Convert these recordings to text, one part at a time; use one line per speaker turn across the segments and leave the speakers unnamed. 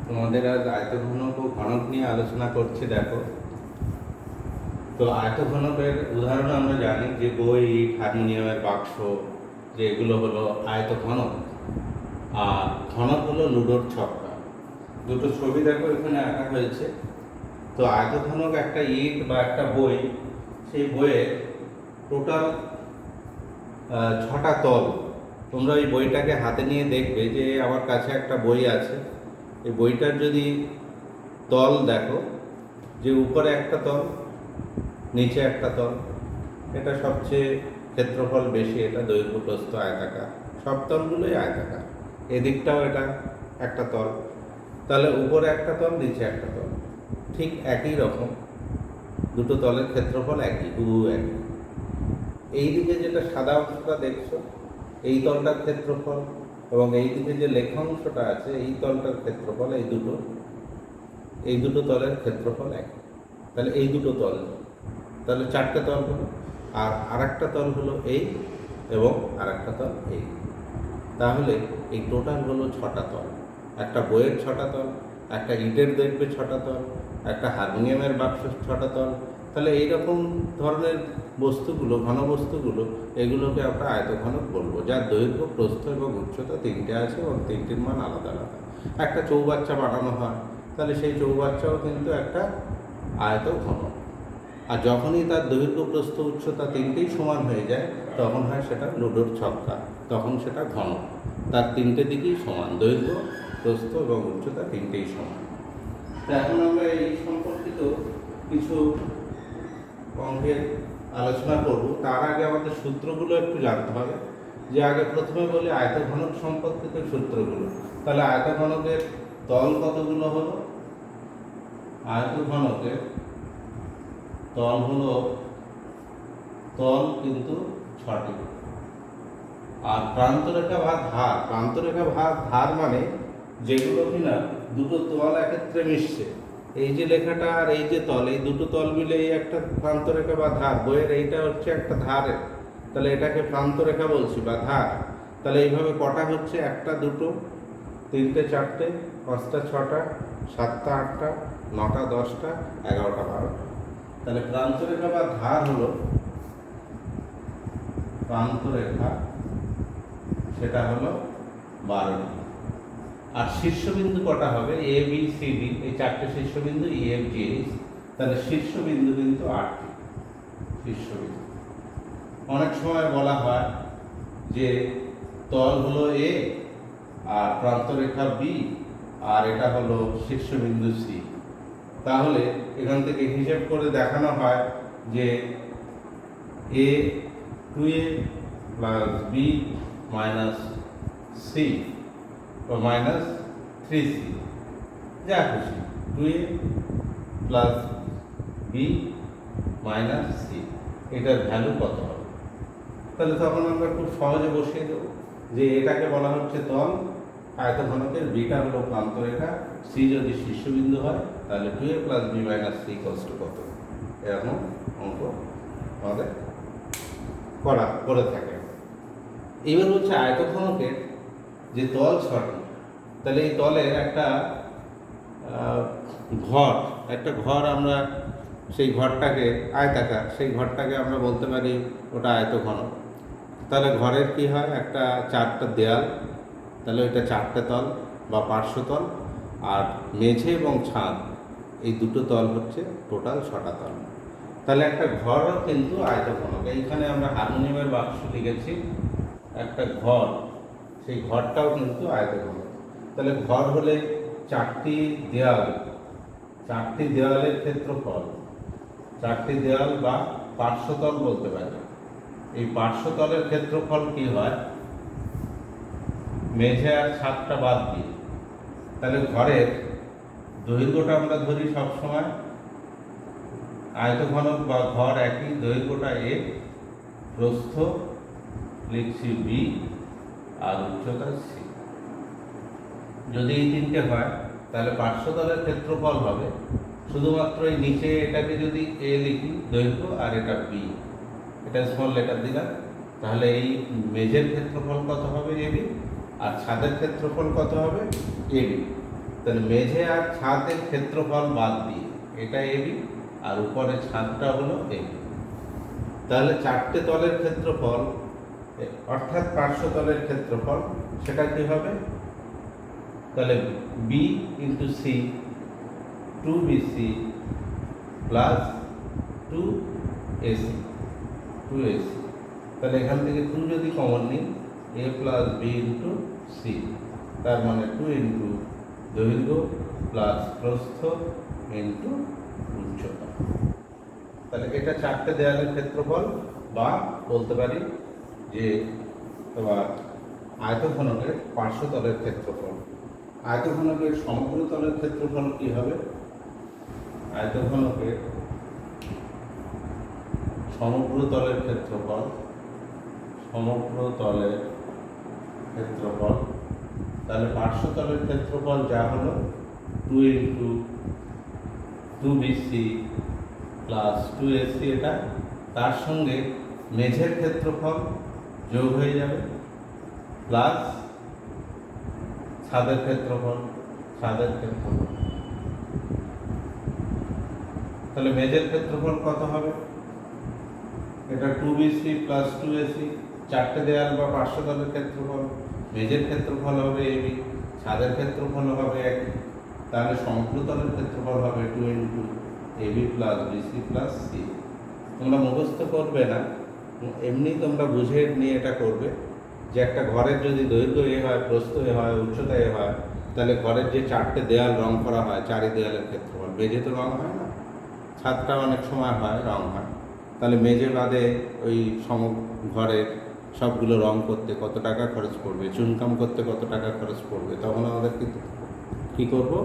তোমাদের আজ আয়তঘনক ও ঘনক নিয়ে আলোচনা করছি। দেখো, তো আয়তঘনকের উদাহরণ আমরা জানি যে বই, হারমোনিয়ামের বাক্স, যে এগুলো হলো আয়তঘনক। আর ঘনক হলো লুডোর ছক্কা। দুটো ছবি দেখো এখানে আঁকা হয়েছে। তো আয়তঘনক একটা ইট বা একটা বই, সেই বইয়ে টোটাল 6টা তল। তোমরা ওই বইটাকে হাতে নিয়ে দেখবে যে আমার কাছে একটা বই আছে। এই বইটার যদি তল দেখো, যে উপরে একটা তল, নিচে একটা তল, এটা সবচেয়ে ক্ষেত্রফল বেশি, এটা দৈর্ঘ্য প্রস্থ আয়তাকার, সব তলগুলোই আয়তাকার। এদিকটাও এটা একটা তল, তাহলে উপরে একটা তল, নিচে একটা তল, ঠিক একই রকম দুটো তলের ক্ষেত্রফল একই, হুবহু একই। এই দিকে যেটা সাদা অংশটা দেখছো, এই তলটার ক্ষেত্রফল, এবং এই দিকে যে লেখা অংশটা আছে, এই তলটার ক্ষেত্রফল, এই দুটো তলের ক্ষেত্রফল একই। তাহলে এই দুটো তল, তাহলে 4টে তল হলো। আর আরেকটা তল হলো এই, এবং আরেকটা তল এই। তাহলে এই টোটাল হলো 6টা তল। একটা বইয়ের 6টা তল, একটা ইটের দেখবে 6টা তল, একটা হারমোনিয়ামের বাক্স 6টা তল। তাহলে এইরকম ধরনের বস্তুগুলো, ঘনবস্তুগুলো, এগুলোকে আমরা আয়তঘনক বলবো, যার দৈর্ঘ্য, প্রস্থ এবং উচ্চতা 3টে আছে, এবং 3টির মান আলাদা আলাদা। একটা চৌবাচ্চা বানানো হয়, তাহলে সেই চৌবাচ্চাও কিন্তু একটা আয়তঘনক। আর যখনই তার দৈর্ঘ্য, প্রস্থ, উচ্চতা 3টেই সমান হয়ে যায়, তখন হয় সেটা লুডোর ছক্কা, তখন সেটা ঘনক। তার 3টে দিকেই সমান, দৈর্ঘ্য, প্রস্থ এবং উচ্চতা 3টেই সমান। তো এখন আমরা এই সম্পর্কিত কিছু অঙ্কের আলোচনা করব। তার আগে আমাদের সূত্রগুলো একটু জানতে হবে। যে আগে প্রথমে বলি আয়তঘনক সম্পর্কিত সূত্রগুলো। তাহলে আয়তঘনকের তল কতগুলো হলো? আয়তঘনকের তল হলো, তল কিন্তু 6টি। আর প্রান্তরেখা বা ধার, প্রান্তরেখা বা ধার মানে যেগুলো কিনা দুটো তল একত্রে মিশছে। এই যে লেখাটা আর এই যে তল, এই দুটো তল মিলে এই একটা প্রান্তরেখা বা ধার। বইয়ের এইটা হচ্ছে একটা ধারের, তাহলে এটাকে প্রান্তরেখা বলছি বা ধার। তাহলে এইভাবে কটা হচ্ছে? 1টা, 2টো, 3টে, 4টে, 5টা, 6টা, 7টা, 8টা, 9টা, 10টা, 11টা, 12টা। তাহলে প্রান্তরেখা বা ধার হলো প্রান্তরেখা, সেটা হলো 12টি। আর শীর্ষবিন্দু কটা হবে? এ, বি, সি, ডি, এই 4টে শীর্ষবিন্দু, ই, এফ, জি, এইচ। তাহলে শীর্ষবিন্দু কিন্তু 8টি শীর্ষবিন্দু। অনেক সময় বলা হয় যে তল হলো এ, আর প্রান্তরেখা বি, আর এটা হলো শীর্ষবিন্দু সি। তাহলে এখান থেকে হিসেব করে দেখানো হয় যে এ 2a plus b minus c বা মাইনাস 3c, যা খুশি, 2a plus b minus c, এটার ভ্যালু কত হবে? তাহলে তখন আমরা খুব সহজে বসিয়ে দেবো যে এটাকে বলা হচ্ছে তল আয়তঘনকের, বিটা হলো প্রান্তরেখা, সি যদি শীর্ষবিন্দু হয়, তাহলে 2a plus b minus c equals to কত? এরকম অঙ্ক আমাদের করে থাকে। এবার হচ্ছে আয়তঘনকের যে তল 6টি, তাহলে এই তলের একটা ঘর আমরা সেই ঘরটাকে আয়তাকার, সেই ঘরটাকে আমরা বলতে পারি ওটা আয়তঘনক। তাহলে ঘরের কি হয়? একটা 4টা দেয়াল, তাহলে ওইটা 4টে তল বা পার্শ্বতল, আর মেঝে এবং ছাদ, এই দুটো তল হচ্ছে টোটাল 6টা তল। তাহলে একটা ঘরও কিন্তু আয়তঘনক। এইখানে আমরা হারমোনিয়ামের বাক্স লিখেছি, একটা ঘর, সেই ঘরটাও কিন্তু আয়তঘনক। তাহলে ঘর হলে 4টি দেয়াল, 4টি দেওয়ালের ক্ষেত্রফল, 4টি দেওয়াল বা পার্শ্বতল বলতে পারি। এই পার্শ্বতলের ক্ষেত্রফল কি হয়? মেঝে আর ছাদটা বাদ দিয়ে। তাহলে ঘরের দৈর্ঘ্যটা আমরা ধরি সবসময়, আয়তঘনক বা ঘর একই, দৈর্ঘ্যটা এ, প্রস্থ লিখছি বি, আর উচ্চতা সি। যদি এই 3টে হয়, তাহলে পার্শ্বতলের ক্ষেত্রফল হবে শুধুমাত্র এই নিচে এটাকে যদি এ লিখি দৈর্ঘ্য, আর এটা বি, এটা স্মল লেটার দিলাম, তাহলে এই মেঝের ক্ষেত্রফল কত হবে? এবি। আর ছাদের ক্ষেত্রফল কত হবে? এবি। তাহলে মেঝে আর ছাদের ক্ষেত্রফল বাদ দিয়ে এটা এবি আর উপরে ছাদটা হলো এবি। তাহলে চারটে তলের ক্ষেত্রফল অর্থাৎ পার্শ্বতলের ক্ষেত্রফল সেটা কি হবে? তাহলে B into C, 2BC plus 2AC, 2AC। তাহলে এখান থেকে 2 যদি কমন নিই, a plus b into c, তার মানে 2 ইন্টু দৈর্ঘ্য প্লাস প্রস্থ ইন্টু উচ্চতা। তাহলে এটা চারটে দেয়ালের ক্ষেত্রফল, বা বলতে পারি যে তোমার আয়তঘনকের পার্শ্বতলের ক্ষেত্রফল। আয়তঘনকের সমগ্র তলের ক্ষেত্রফল কি হবে? আয়তঘনকের সমগ্র তলের ক্ষেত্রফল, সমগ্র তলের ক্ষেত্রফল, তাহলে পার্শ্বতলের ক্ষেত্রফল যা হলো 2 ইন্টু 2BC প্লাস 2AC, এটা তার সঙ্গে মেঝের ক্ষেত্রফল যোগ হয়ে যাবে প্লাস ছাদের ক্ষেত্রফল, ছাদের ক্ষেত্রফল। তাহলে মেঝের ক্ষেত্রফল কত হবে? এটা 2BC প্লাস 2AC, চারটে দেয়াল বা পার্শ্বতলের ক্ষেত্রফল। মেঝের ক্ষেত্রফল হবে এবি, ছাদের ক্ষেত্রফল হবে একই, তাহলে সমগ্র তলের ক্ষেত্রফল হবে 2 into AB plus BC plus c. তোমরা মুখস্থ করবে না, এমনি তোমরা বুঝে নিয়ে এটা করবে যে একটা ঘরের যদি দৈর্ঘ্য এ হয়, প্রস্থ এ হয়, উচ্চতা এ হয়, তাহলে ঘরের যে চারটে দেয়াল রং করা হয়, চারি দেয়ালের ক্ষেত্রফল। মেঝে তো রং হয় না, ছাদটা অনেক সময় হয়, রং হয়। তাহলে মেঝে বাদে ওই ঘরের সবগুলো রং করতে কত টাকা খরচ পড়বে, চুনকাম করতে কত টাকা খরচ পড়বে, তখন আমাদের কী করবো?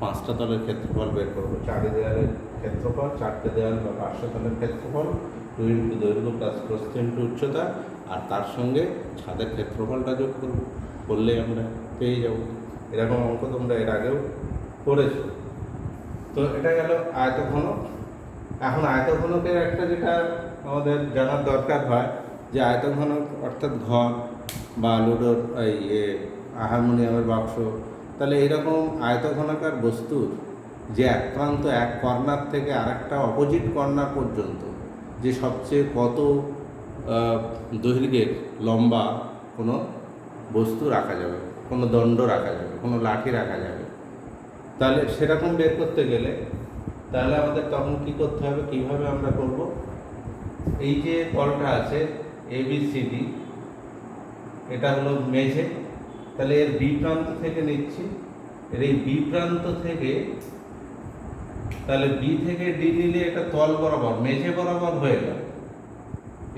পাঁচটা তলের ক্ষেত্রফল বের করবো। চারি দেয়ালের ক্ষেত্রফল, চারটে দেয়াল বা পার্শ্বতলের ক্ষেত্রফল, 2 ইন্টু দৈর্ঘ্য প্লাস প্রস্থ ইন্টু উচ্চতা, আর তার সঙ্গে ছাদের ক্ষেত্রফলটা যোগ করবো, করলেই আমরা পেয়ে যাব। এরকম অঙ্ক তোমরা এর আগেও করেছো। তো এটা গেল আয়তঘনক। এখন আয়তঘনকের একটা যেটা আমাদের জানার দরকার হয় যে আয়তঘনক অর্থাৎ ঘর বা লুডোর হারমোনিয়ামের বাক্স, তাহলে এরকম আয়তঘনকার বস্তুর যে এক প্রান্ত, এক কর্নার থেকে আরেকটা অপোজিট কর্নার পর্যন্ত যে সবচেয়ে কত দৈর্ঘ্যের লম্বা কোনো বস্তু রাখা যাবে, কোনো দণ্ড রাখা যাবে, কোনো লাঠি রাখা যাবে, তাহলে সেরকম বের করতে গেলে তাহলে আমাদের তখন কী করতে হবে, কীভাবে আমরা করব? এই যে তলটা আছে ABCD, এটা হলো মেঝে, তাহলে এর বি প্রান্ত থেকে নিচ্ছি, এর এই বি প্রান্ত থেকে, তাহলে বি থেকে ডি নিলে এটা তল বরাবর, মেঝে বরাবর হয়ে গেল।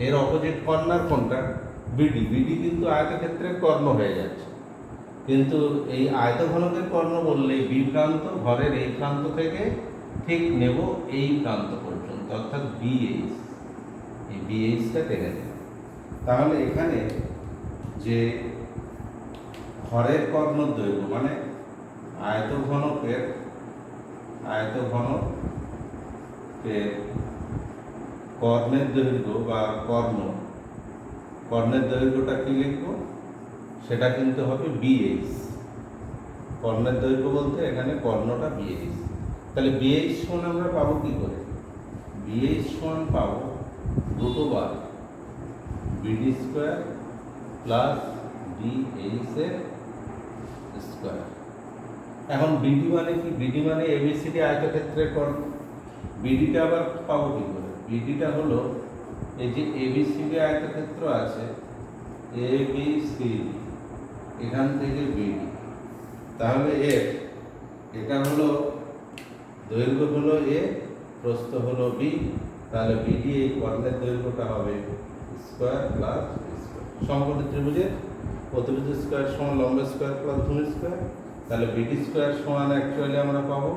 এর অপোজিট কর্নার কোনটা? বিডি। বিডি কিন্তু আয়তক্ষেত্রের কর্ণ হয়ে যাচ্ছে, কিন্তু এই আয়তঘনকের কর্ণ বললে বি প্রান্ত, ঘরের এই প্রান্ত থেকে ঠিক নেব এই প্রান্ত পর্যন্ত, অর্থাৎ বিএইচ। এই বিএইচটা টেনে নেব। তাহলে এখানে যে ঘরের কর্ণ দৈর্ঘ্য মানে আয়তঘনকের কর্ণের দৈর্ঘ্য বা কর্ণের দৈর্ঘ্যটা কি লিখব? সেটা কিন্তু হবে বিএইচ। কর্ণের দৈর্ঘ্য বলতে এখানে কর্ণটা বিএইচ। তাহলে বিএইচ সমান আমরা পাবো কি করে? বিএইচ সমান পাবো দুটোবার বিডি স্কোয়ার প্লাস ডিএইচ এর স্কোয়ার। এখন বিডি মানে কি? বিডি মানে এবিসিডি আয়তক্ষেত্রের কর্ণ। বিডিটা আবার পাবো কি করে? বিডিটা হলো এই যে এবিসিডি আয়তক্ষেত্র আছে, এবিসিডি, এখান থেকে বিডি, তাহলে এটা হলো দৈর্ঘ্য হলো এ, প্রস্থ হলো বি, তাহলে বিডি এই কর্ণের দৈর্ঘ্যটা হবে স্কোয়ার প্লাস স্কোয়ার। সমকোণী ত্রিভুজের প্রতিভুজ স্কোয়ার সমান লম্ব স্কোয়ার প্লাস ভূমি স্কোয়ার, তাহলে বিডি স্কোয়ার সমান অ্যাকচুয়ালি আমরা পাবো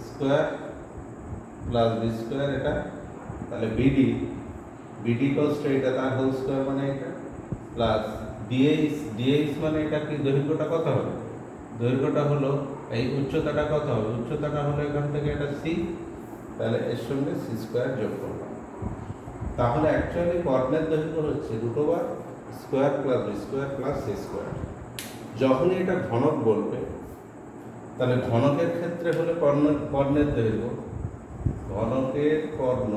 স্কোয়ার প্লাস বি স্কোয়ার এটা, তাহলে বিডি কষ্ট এটা তার হোল স্কোয়ার মানে এটা, প্লাস ডিএইচ মানে এটা কি দৈর্ঘ্যটা কত হবে? দৈর্ঘ্যটা হলো এই উচ্চতাটা কত হবে? উচ্চতাটা হলো এখান থেকে এটা সি, তাহলে এর সঙ্গে সি স্কোয়ার যোগ করলাম। তাহলে অ্যাকচুয়ালি কর্ণের দৈর্ঘ্য হচ্ছে দুটোবার square plus B square plus C square. যখনই এটা ঘনক বলবে তাহলে ঘনকের ক্ষেত্রে হলে কর্ণের দৈর্ঘ্য, ঘনকের কর্ণ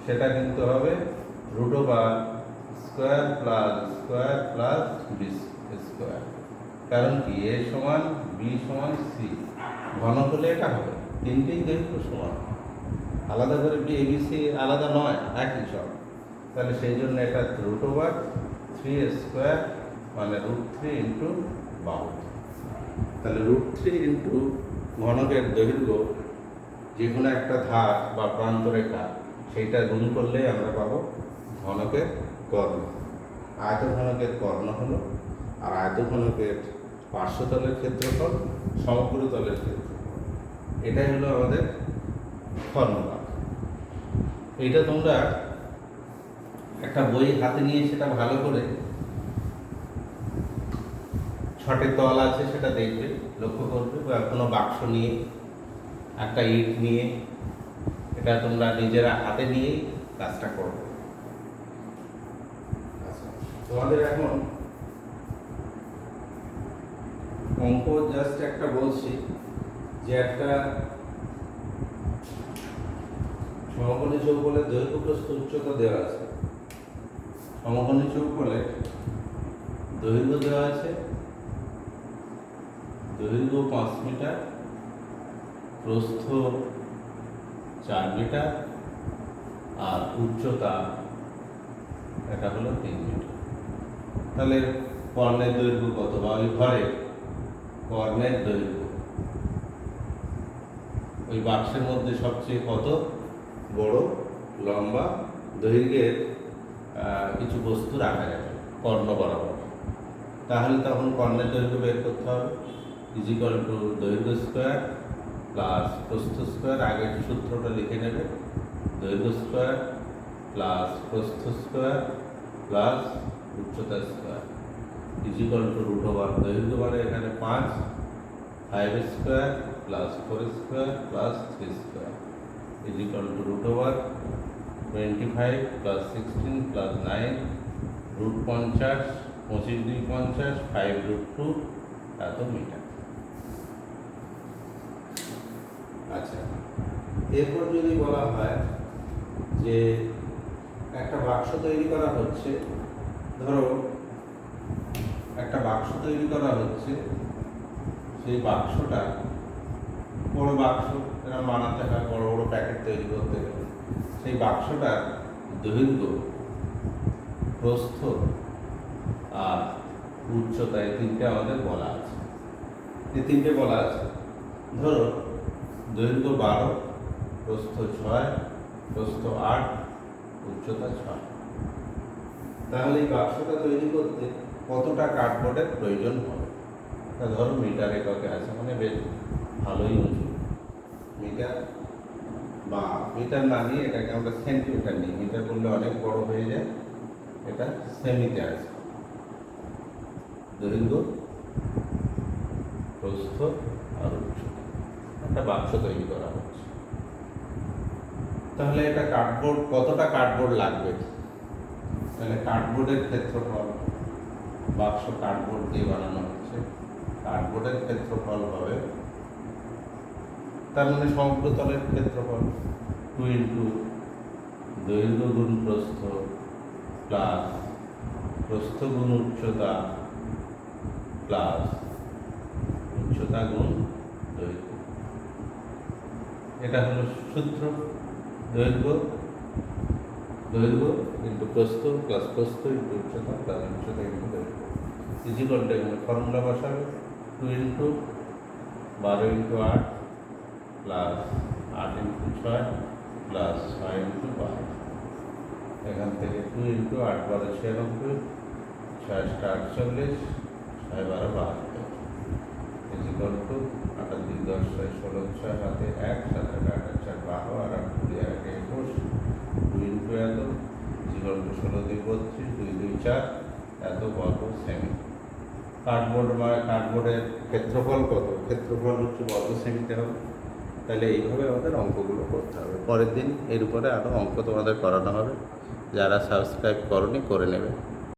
সেটা কিন্তু হবে √square plus square plus B square. কারণ কি এ সমান বি সমান সি, ঘনক হলে এটা হবে, তিনটেই দৈর্ঘ্য সমান, আলাদা করে বি এবিসি আলাদা নয়, একই সব। তাহলে সেই জন্য এটা √3² মানে √3 ইন্টু 12। তাহলে √3 ইন্টু ঘনকের দৈর্ঘ্য, যে কোনো একটা ধার বা প্রান্তরেখা সেইটা গুণ করলে আমরা পাবো ঘনকের কর্ণ। আয়তঘনকের কর্ণ হলো, আর আয়তঘনকের পার্শ্বতলের ক্ষেত্রফল সমগ্র তলের ক্ষেত্রফল, এটাই হলো আমাদের ফর্মুলা। এইটা তোমরা একটা বই হাতে নিয়ে সেটা ভালো করে, 6টে তল আছে সেটা দেখবে, লক্ষ্য করবে, বা কোনো বাক্স নিয়ে, একটা ইট নিয়ে, এটা তোমরা নিজেরা হাতে নিয়েই কাজটা করবে। আচ্ছা, তোমাদের এখন অঙ্ক জাস্ট একটা বলছি, যে একটা সমকোণী চৌকোণের দৈর্ঘ্য প্রস্থ উচ্চতা দেওয়া আছে। সমকোণী চৌকোণের দৈর্ঘ্য দেওয়া আছে, দৈর্ঘ্য 5 মিটার, প্রস্থ 4 মিটার, আর উচ্চতা এটা হলো 3 মিটার। তাহলে কর্ণের দৈর্ঘ্য কত, বা ওই ঘরের কর্ণের দৈর্ঘ্য, ওই বাক্সের মধ্যে সবচেয়ে কত বড় লম্বা দৈর্ঘ্যের কিছু বস্তু রাখা যাবে কর্ণ বরাবর। তাহলে তখন কর্ণের দৈর্ঘ্য বের করতে হবে, = দৈর্ঘ্য স্কোয়ার প্লাস প্রস্থ স্কোয়ার। আগের সূত্রটা লিখে নেবে, দৈর্ঘ্য স্কোয়ার প্লাস প্রস্থ স্কোয়ার প্লাস উচ্চতা স্কোয়ার = দৈর্ঘ্য মানে এখানে 5, 5 square plus 4 square plus 3 square √25 plus 16 plus 9 √50, 25 × 2 = 50, 5√2 এত মিটার। আচ্ছা, এরপর যদি বলা হয় যে একটা বাক্স তৈরি করা হচ্ছে, ধরো একটা বাক্স তৈরি করা হচ্ছে, সেই বাক্সটা বড় বাক্স, এরা বানাতে হয় বড় বড় প্যাকেট তৈরি করতে গেলে, সেই বাক্সটার দৈর্ঘ্য, প্রস্থ আর উচ্চতা, এই তিনটে আমাদের বলা আছে। এই তিনটে বলা আছে, ধরো দৈর্ঘ্য 12, প্রস্থ 6, প্রস্থ 8, উচ্চতা 6। তাহলে এই বাক্সটা তৈরি করতে কতটা কার্ডবোর্ডের প্রয়োজন হবে? ধরো মিটার এককে আছে, মানে বেশ ভালোই উঁচু মিটার, বা মিটার না নিয়ে এটাকে আমরা সেন্টিমিটার নিই, মিটার বললে অনেক বড় হয়ে যায়, এটা সেমিতে আছে। দৈর্ঘ্য, প্রস্থ আর উচ্চতা, একটা বাক্স তৈরি করা হচ্ছে। তাহলে এটা কার্ডবোর্ড, কতটা কার্ডবোর্ড লাগবে? তাহলে কার্ডবোর্ডের ক্ষেত্রফল, বাক্স কার্ডবোর্ড দিয়ে বানানো হচ্ছে, কার্ডবোর্ডের ক্ষেত্রফল হবে, তার মানে সমগ্র তলের ক্ষেত্রফল 2 × দৈর্ঘ্য গুণ প্রস্থ প্লাস প্রস্থ গুণ উচ্চতা প্লাস উচ্চতা গুণ দৈর্ঘ্য। এটা হলো সূত্র, দৈর্ঘ্য ইন্টু প্রস্থ প্লাস প্রস্থ ইন্টু উচ্চতা প্লাস উচ্চতা ইন্টু দৈর্ঘ্য এখানে ফর্মুলা বসাবে, 2 × 12 × 8 প্লাস 8 × 6 প্লাস 6 × 12। এখান থেকে 2 × 8 = 96, 6 × 48, 6 × 12 = 72 8 × 2 = 10, 6 × 16, 6 হাতে 1, 7 × 8 = 4, 12 আর 8 × 2 = 21, 2 × এত = 16 × 2 = 32, 2 × 2 = 4 এত বর্গ সেমি। কার্ডবোর্ডের ক্ষেত্রফল কত? ক্ষেত্রফল হচ্ছে বর্গ সেমিতে হবে। তাহলে এইভাবে আমাদের অঙ্কগুলো করতে হবে। পরের দিন এর উপরে আরও অঙ্ক তোমাদের করানো হবে, যারা সাবস্ক্রাইব করনি করে নেবে।